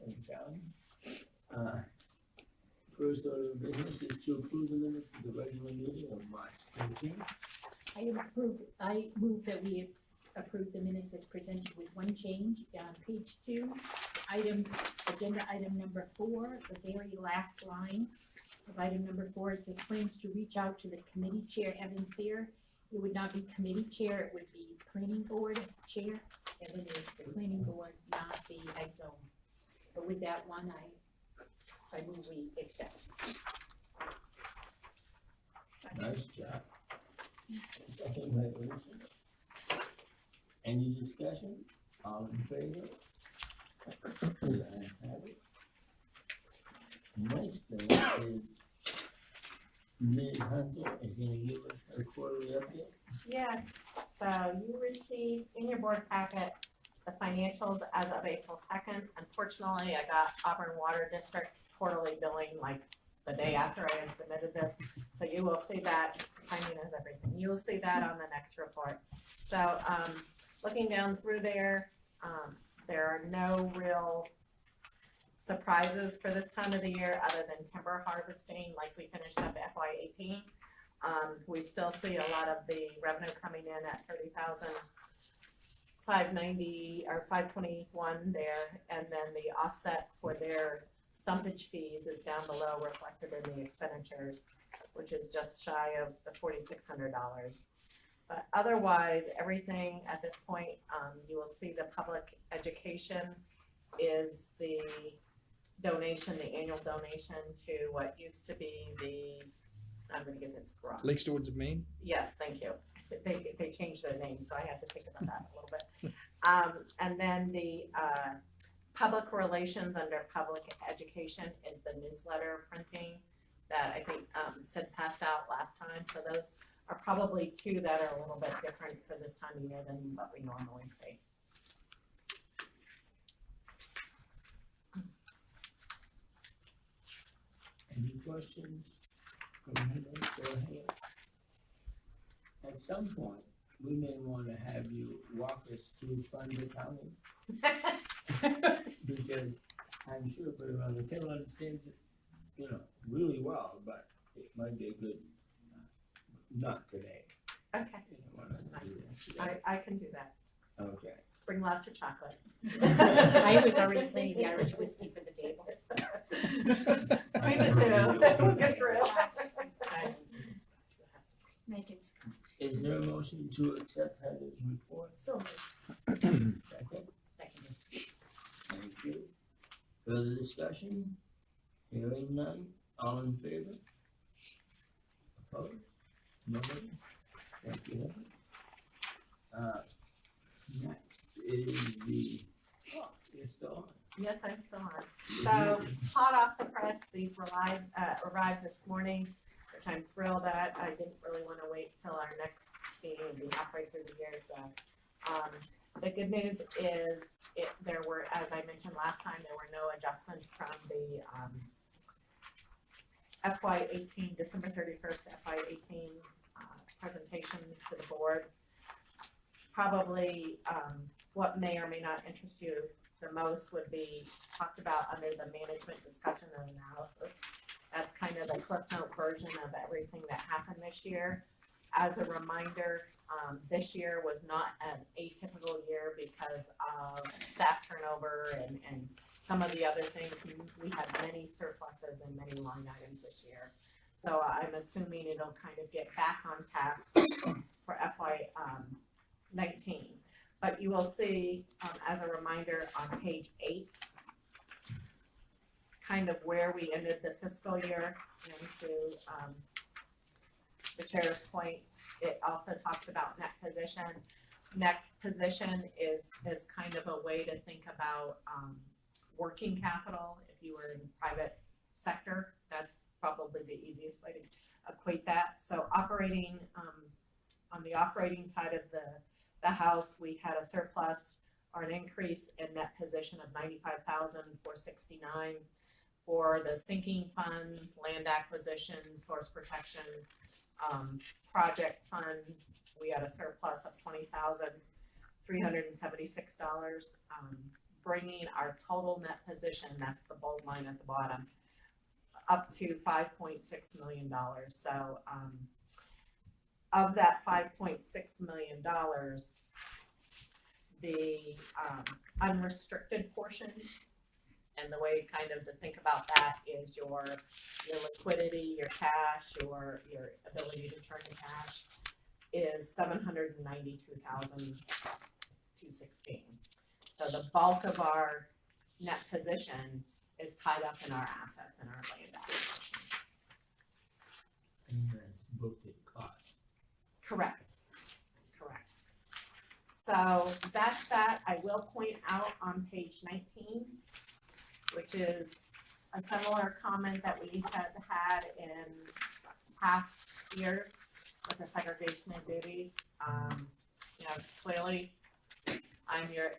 Franklin County. First order of business is to approve the minutes of the regular meeting of March 13th. I move that we approve the minutes as presented with one change on page 2, agenda item number 4, the very last line of item number 4, it says plans to reach out to the committee chair, Evan Sear. It would not be committee chair, it would be planning board chair. Evan is the planning board, not the ag zone. But with that one, I move we accept. Nice job. Second by Lucy. Any discussion? All in favor? The ayes have it. Next thing is Ms. Hunter is gonna give us a quarterly update. Yes, so you received in your board packet the financials as of April 2nd. Unfortunately, I got Auburn Water District's quarterly billing like the day after I had submitted this. So you will see that, timing is everything. You will see that on the next report. So looking down through there are no real surprises for this time of the year other than timber harvesting like we finished up FY18. We still see a lot of the revenue coming in at $30,590 or 521 there, and then the offset for their stumpage fees is down below reflected in the expenditures, which is just shy of the $4,600. But otherwise, everything at this point, you will see the public education is the donation, the annual donation to what used to be I'm gonna get this wrong. Lake Stewards of Maine? Yes, thank you. They changed their name, so I had to think about that a little bit. And then the public relations under public education is the newsletter printing that I think Sid passed out last time. So those are probably two that are a little bit different for this time of year than what we normally see. Any questions? Go ahead. At some point, we may want to have you walk us through fund accounting. Because I'm sure everybody around the table understands it, really well, but it might be a good, not today. Okay, You don't wanna do that today. I can do that. Okay. Bring lots of chocolate. I was already planning the Irish whiskey for the table. Bring it too. We'll get through. Make it. Is there a motion to accept Heather's report? So Second, seconded. thank you. Further discussion? Hearing none, all in favor? Opposed? Nobody? Thank you. Next is you're still on. Yes, I'm still on. So hot off the press, these arrived this morning, which I'm thrilled at. I didn't really want to wait till our next meeting and be halfway through the year. So the good news is there were, as I mentioned last time, there were no adjustments from the FY18, December 31st FY18 presentation to the board. Probably what may or may not interest you the most would be talked about under the management discussion and analysis. That's kind of the Cliff Note version of everything that happened this year. As a reminder, this year was not an atypical year because of staff turnover and some of the other things. We had many surpluses and many line items this year. So I'm assuming it'll kind of get back on task for FY19. But you will see, as a reminder, on page 8, kind of where we ended the fiscal year. And to the chair's point, it also talks about net position. Net position is kind of a way to think about working capital. If you were in private sector, that's probably the easiest way to equate that. So operating, on the operating side of the house, we had a surplus or an increase in net position of $95,469. For the sinking fund, land acquisition, source protection, project fund, we had a surplus of $20,376. bringing our total net position, that's the bold line at the bottom, up to $5.6 million. So, of that $5.6 million, the unrestricted portion, and the way kind of to think about that is your liquidity, your cash, your ability to turn to cash is $792,216. So the bulk of our net position is tied up in our assets and our land acquisition. And that's booked at cost. Correct. So that's that. I will point out on page 19, which is a similar comment that we had in past years with the segregation of duties. Clearly, I'm your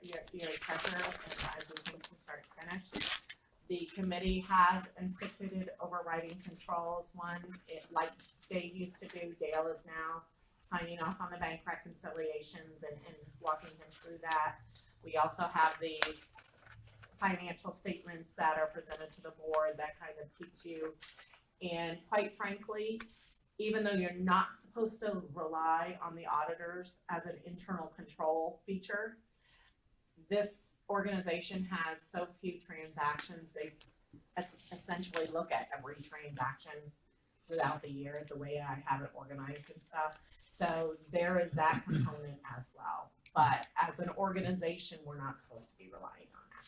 treasurer, and I do things from start to finish. The committee has instituted overriding controls. One, like Dave used to do, Dale is now signing off on the bank reconciliations and walking him through that. We also have these financial statements that are presented to the board that kind of keeps you, and quite frankly, even though you're not supposed to rely on the auditors as an internal control feature, this organization has so few transactions, they essentially look at every transaction throughout the year, the way I have it organized and stuff. So there is that component as well. But as an organization, we're not supposed to be relying on that.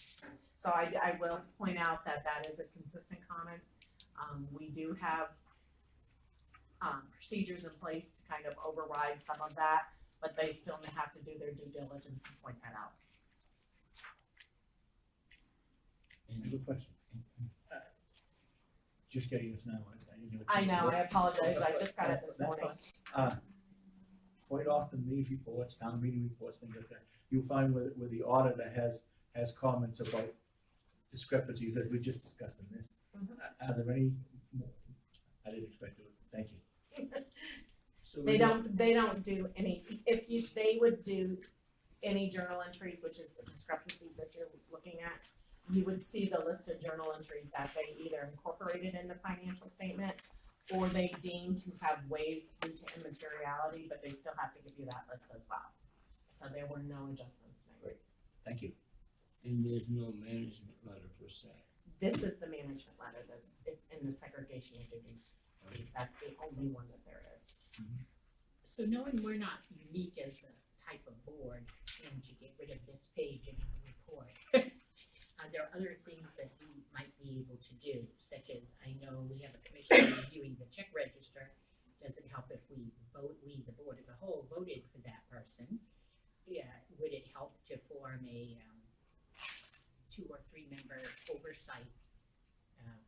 So I will point out that that is a consistent comment. We do have procedures in place to kind of override some of that, but they still may have to do their due diligence and point that out. Good question. Just getting this now. I know, I apologize, I just got it this That's morning. fine. Quite often these reports, town meeting reports, things like that, you'll find where the auditor has comments about discrepancies that we just discussed in this. Are there any more? I didn't expect it. Thank you. So They don't do any, they would do any journal entries, which is the discrepancies that you're looking at, you would see the list of journal entries that they either incorporated in the financial statement or they deem to have waived due to immateriality, but they still have to give you that list as well. So there were no adjustments made. Thank you. And there's no management letter per se. This is the management letter that's in the segregation of duties piece. That's the only one that there is. So knowing we're not unique as a type of board, and to get rid of this page in our report, there are other things that we might be able to do, such as, I know we have a commission reviewing the check register. Does it help if we the board as a whole, voted for that person? Yeah, would it help to form a 2 or 3 member oversight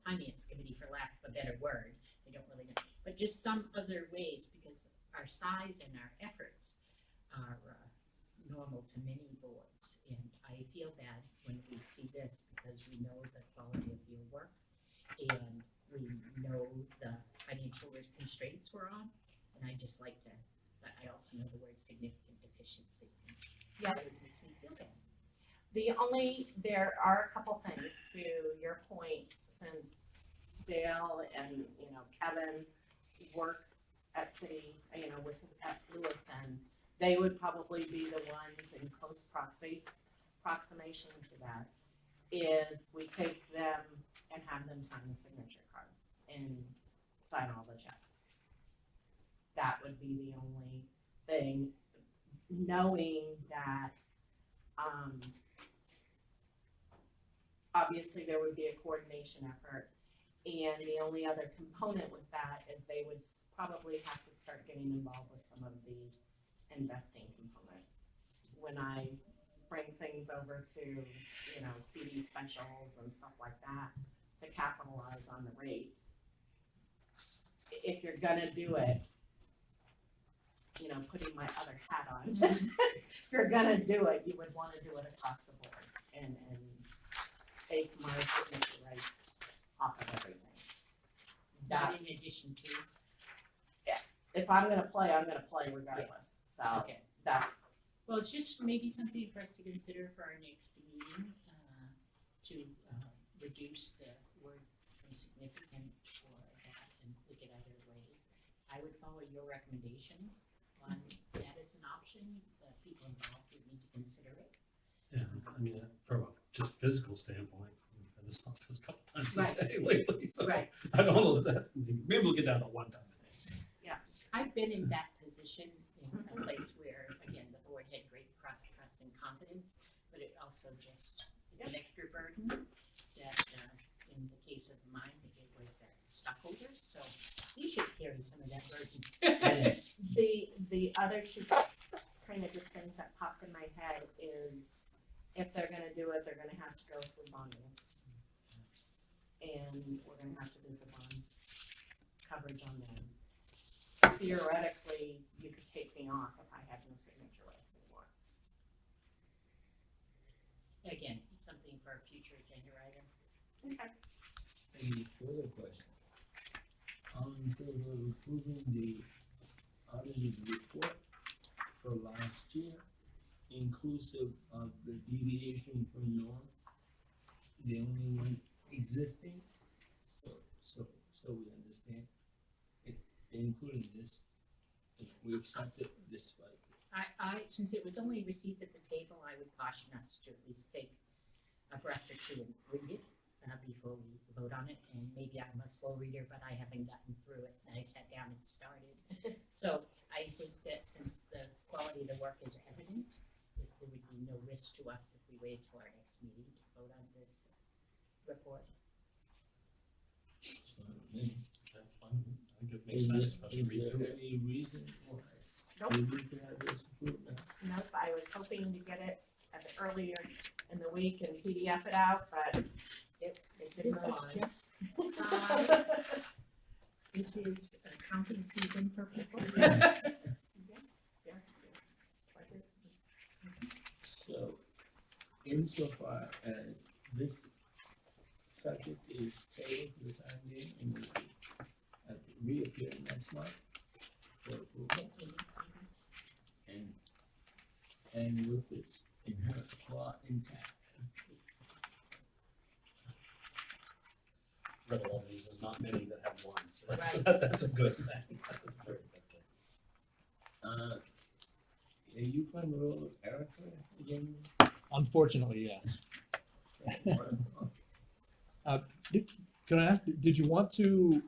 finance committee, for lack of a better word? I don't really know, but just some other ways, because our size and our efforts are normal to many boards, and I feel bad when we see this, because we know the quality of your work and we know the financial constraints we're on, and I just like to, but I also know the word significant deficiency. Yeah. It always makes me feel bad. There are a couple things to your point, since Dale and, Kevin work at city, at Lewiston, they would probably be the ones in close proximation to that, is we take them and have them sign the signature cards and sign all the checks. That would be the only thing, knowing that, obviously there would be a coordination effort. And the only other component with that is they would probably have to start getting involved with some of the investing component. When I bring things over to, CD specials and stuff like that to capitalize on the rates, if you're gonna do it, putting my other hat on, if you're gonna do it, you would wanna do it across the board and take my signature rights off of everything. Not in addition to. If I'm gonna play, I'm gonna play regardless, so Okay. that's, Well, it's just maybe something for us to consider for our next meeting. to, reduce the word from significant or that and look at other ways. I would follow your recommendation on that as an option, the people involved would need to consider it. Yeah, I mean, from a just physical standpoint, we've had this office a couple times Right. a day lately, so Right. I don't know if that's, maybe we'll get down to one time a day. I've been in that position in a place where, again, the board had great trust and confidence, but it also just, it's an extra burden that, in the case of mine, it was stockholders, so you should carry some of that burden. The other two kind of just things that popped in my head is if they're gonna do it, they're gonna have to go through bonding. And we're gonna have to do the bonds coverage on them. Theoretically, you could take me off if I had no signature rights anymore. Again, something for a future agenda item. Okay. Any further questions? All in favor of approving the audited report for last year, inclusive of the deviation from norm, the only one existing, so we understand, it, including this, we accepted this fight. Since it was only received at the table, I would caution us to at least take a breath or two and read it before we vote on it. And maybe I'm a slow reader, but I haven't gotten through it. And I sat down and started. So I think that since the quality of the work is evident, that there would be no risk to us if we wait till our next meeting to vote on this report. It's fine with me. That's fine. I think it makes sense for us to Is read there through it. any reason why Nope. we need to have this approved now? Nope, I was hoping to get it at the earlier in the week and PDF it out, but it didn't This go is on. just, this is accounting season for people. So, insofar as this subject is tabled for the time being, and will reappear next month for approval, and with its inherent flaw intact. Read all these, there's not many that have one, so Right. that's a good thing. That's a very good thing. Are you playing the role of Erica again? Unfortunately, yes. Can I ask, did you want to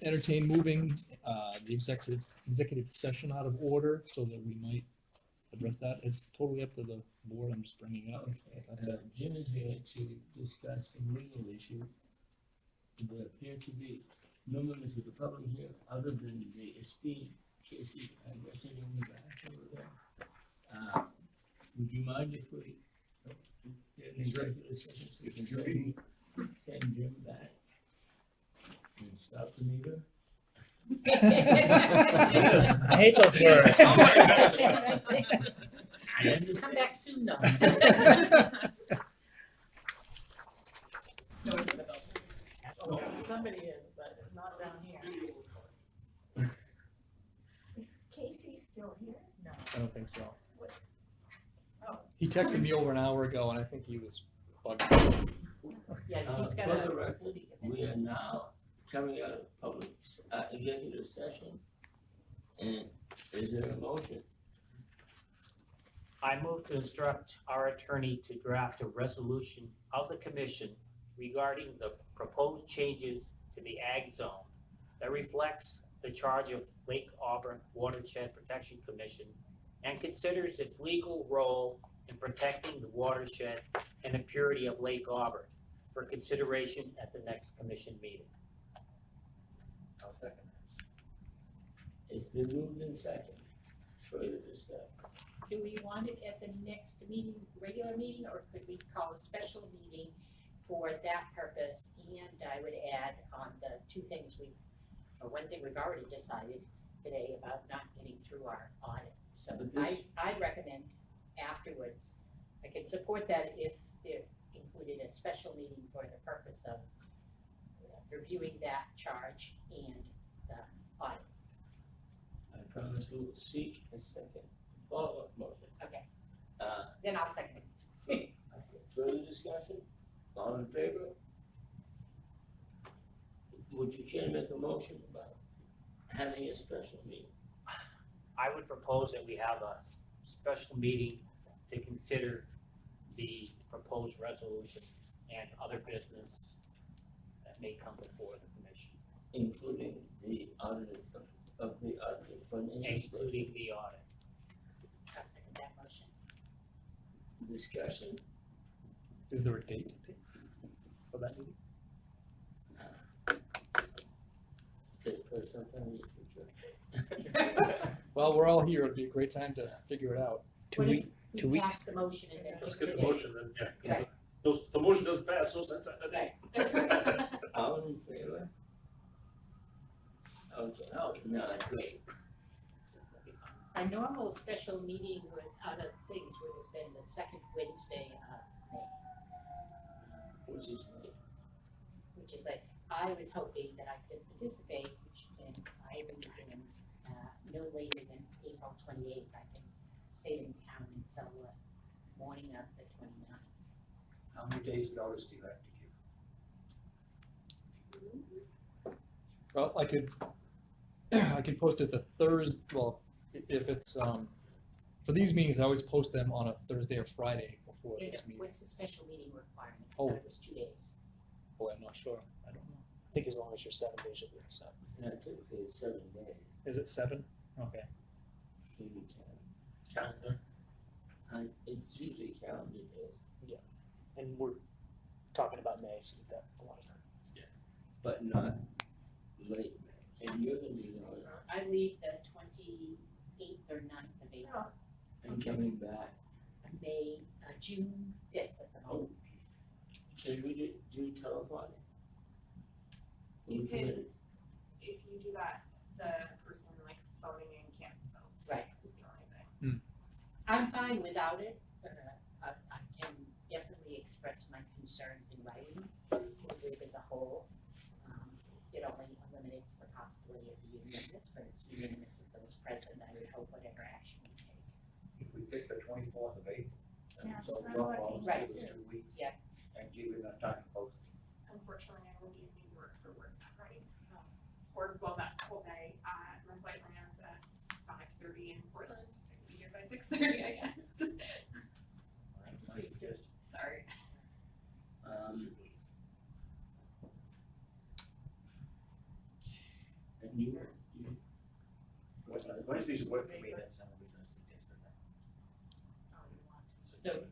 entertain moving the executive session out of order so that we might address that? It's totally up to the board, I'm just bringing it up. That's it. Jim is here to discuss some legal issue. There appear to be no members of the public here other than the esteemed Casey and we're sitting in the back over there. Would you mind if we get an executive session so we can send Jim back and stop the meter? I hate those words. I understand. Come back soon though. Somebody is, but not down here. Is Casey still here? No. I don't think so. Oh. He texted me over an hour ago and I think he was bugged. Yeah, he's got For the a. record, we are now coming out of public, executive session. And is there a motion? I move to instruct our attorney to draft a resolution of the commission regarding the proposed changes to the ag zone that reflects the charge of Lake Auburn Watershed Protection Commission and considers its legal role in protecting the watershed and the purity of Lake Auburn for consideration at the next commission meeting. I'll second It's been moved in second. Further discussion. Do we want it at the next meeting, regular meeting, or could we call a special meeting for that purpose? And I would add on the two things one thing we've already decided today about not getting through our audit. So But this- I'd recommend afterwards, I could support that if it included a special meeting for the purpose of reviewing that charge and the audit. I promise we will seek a second follow-up motion. Okay, Uh, then I'll second it. so I Further discussion? All in favor? Would you care to make a motion about having a special meeting? I would propose that we have a special meeting to consider the proposed resolution and other business that may come before the commission, Including the audit of the audit financial statement including the audit. I'll second that motion. discussion. Is there a date for that meeting? For sometime in the future. Well, we're all here, it'd be a great time to figure it out. What if we 2 weeks? pass the motion and then. Let's pick get the date? motion then, yeah. 'cause Right. If the motion doesn't pass, no sense in the day. All in favor? Okay, oh, no, great. Our normal special meeting with other things would have been the second Wednesday of May, Which is great. which is like, I was hoping that I could participate, which meant I would have been, no later than April 28th. I can stay in town until the morning of the 29th. How many days notice do you have to give? Well, I could post it the Thursday, well, if it's, for these meetings, I always post them on a Thursday or Friday before this meeting. What's the special meeting requirement? I Oh. thought it was 2 days. Boy, I'm not sure, I don't know. I think as long as you're 7 days, you'll be set. No, typically it's 7 days. Is it 7? Okay. Maybe 10. Calendar. It's usually calendar days, And we're talking about May, so we've got a lot of time. but not late May. And you're gonna be going I leave the 28th or 9th of April, and coming back. May, June 5th at the moment. Can we do telephonic? You We could, if you do that, the person like phoning in can't vote. Right. Is the only thing. I'm fine without it, I can definitely express my concerns in writing, the group as a whole. It only eliminates the possibility of being unanimous, but it's unanimous with those present, I would hope whatever action we take. If we pick the 24th of April, Yeah, and so it's not we'll working. follow Right. those 2 weeks. Yeah. And give you enough time to post it. Unfortunately, I will be in New York for work that night. Or well, that whole day, my flight lands at 5:30 in Portland, so I'll be here by 6:30, I guess. My suggestion. Sorry. And you, Wednesdays would work for me, that's the only reason I suggested that. So,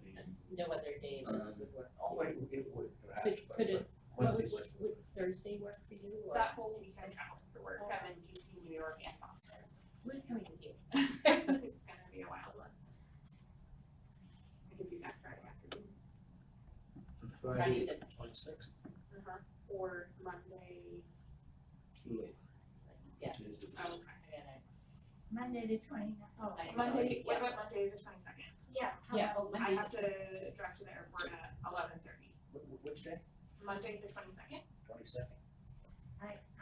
no other day that would work. Oh, it would perhaps, but. Could it, Wednesdays would Thursday work for you, or? That whole week I'm traveling for work. I'm in DC, New York, and Boston. We're coming with you. It's gonna be a wild one. I could be back Friday afternoon. Friday, the 26th. Or Monday, too late. Yeah. Tuesday. oh, And it's, Monday the 29th. Oh, Monday, what yeah. about Monday the 22nd? yeah. how Yeah, about oh, I Monday, have to drive to the airport at 11:30. Which day? Monday the 22nd? 22nd,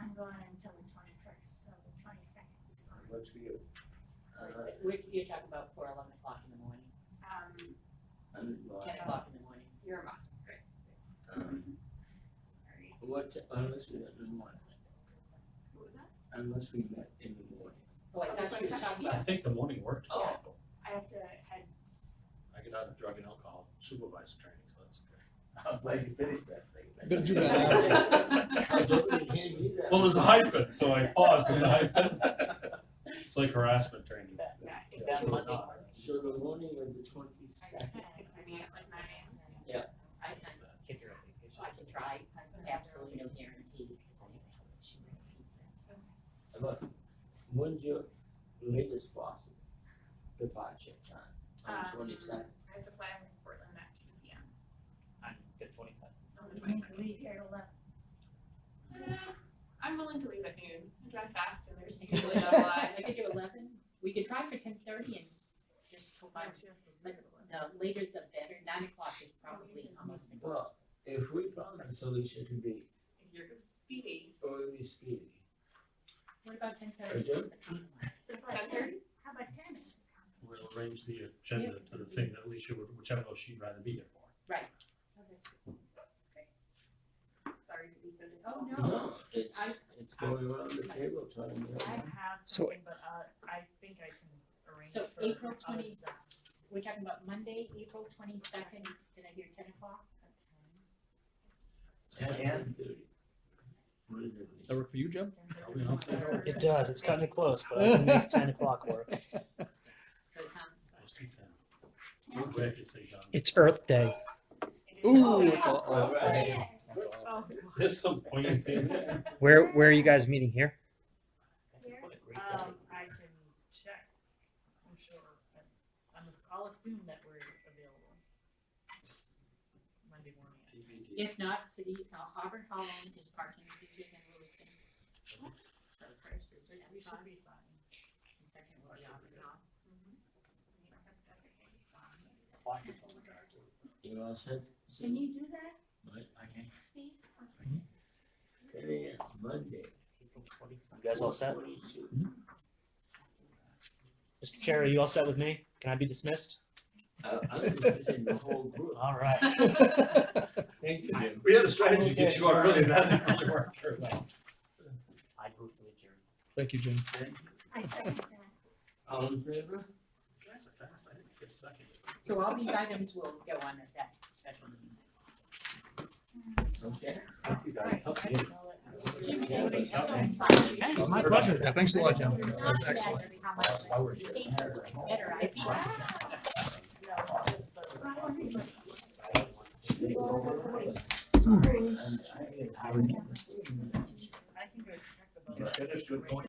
I'm going until the 21st, so the 22nd is fine. works for you. you're talking about 11 o'clock in the morning, I'm 10 lost. o'clock in the morning. You're in Boston, great. Sorry. Unless we met in the morning, What was that? unless we met in the morning. Oh, I thought she was talking I about, think the morning worked. oh, I have to head, I get out of drug and alcohol supervisor training, so that's good. I'm glad you finished that thing. Better do that I thought you handed me that. Well, there's a hyphen, so I paused in the hyphen. It's like harassment training. yeah, if That you Monday not. works. So the morning of the 22nd. if I meet at like 9 a.m. I can, If you're on vacation. I can try, absolutely no guarantee, because I never know when she repeats it. About, when's your latest possible departure time? On the 22nd? I have to fly out from Portland at 2 p.m. On the 25th. on the You need to 22nd. leave here at 11. I'm willing to leave at noon. I drive fast and there's I could do usually not a lot. I could do 11, we could try for 10:30 and just combine, but the later the better, 9 o'clock is probably almost impossible. Well, if we promise Alicia to be If you're speedy, early speedy, What about 10:30? Adjourn? 10:30? How about 10 is We'll arrange the agenda to the thing that Alicia would, whichever she'd rather be here for. Right, send it. Oh, to no. No, it's going around the table trying to. I have So- something, but I think I can arrange So it for April out of 20 staff. we're talking about Monday, April 22nd, did I hear 10 o'clock? 10:30. What is it? Does that work for you, Jim? It does, it's cutting it close, but I can make 10 o'clock work. So it sounds, I'm glad you say John. It's Earth Day. Ooh, it's all, All right. Oh, There's some poignancy in there. Where are you guys meeting here? I can check, I'm sure, but I'll assume that we're available Monday morning. if not, city, Auburn Hollow is parking city and Lewiston. So first is the We should F5, be fine. and second will be Auburn Hollow. You all set? Can you do that, What? I can. Steve? 10 a.m. Monday. You guys all set? 22. Mr. Chair, are you all set with me? Can I be dismissed? I'm representing the whole group. All right. Thank you, Jim. We had a strategy to get you out early, that didn't really work very well. I move to adjourn. Thank you, Jim. I second that. All in favor? These guys are fast, I didn't get second. So all these items will go on at that special meeting. Okay. Thank you guys. Help me. It's my pleasure. Yeah, thanks a lot, Jim. Excellent. Better, I feel. I was. I can go check the vote. That is good point.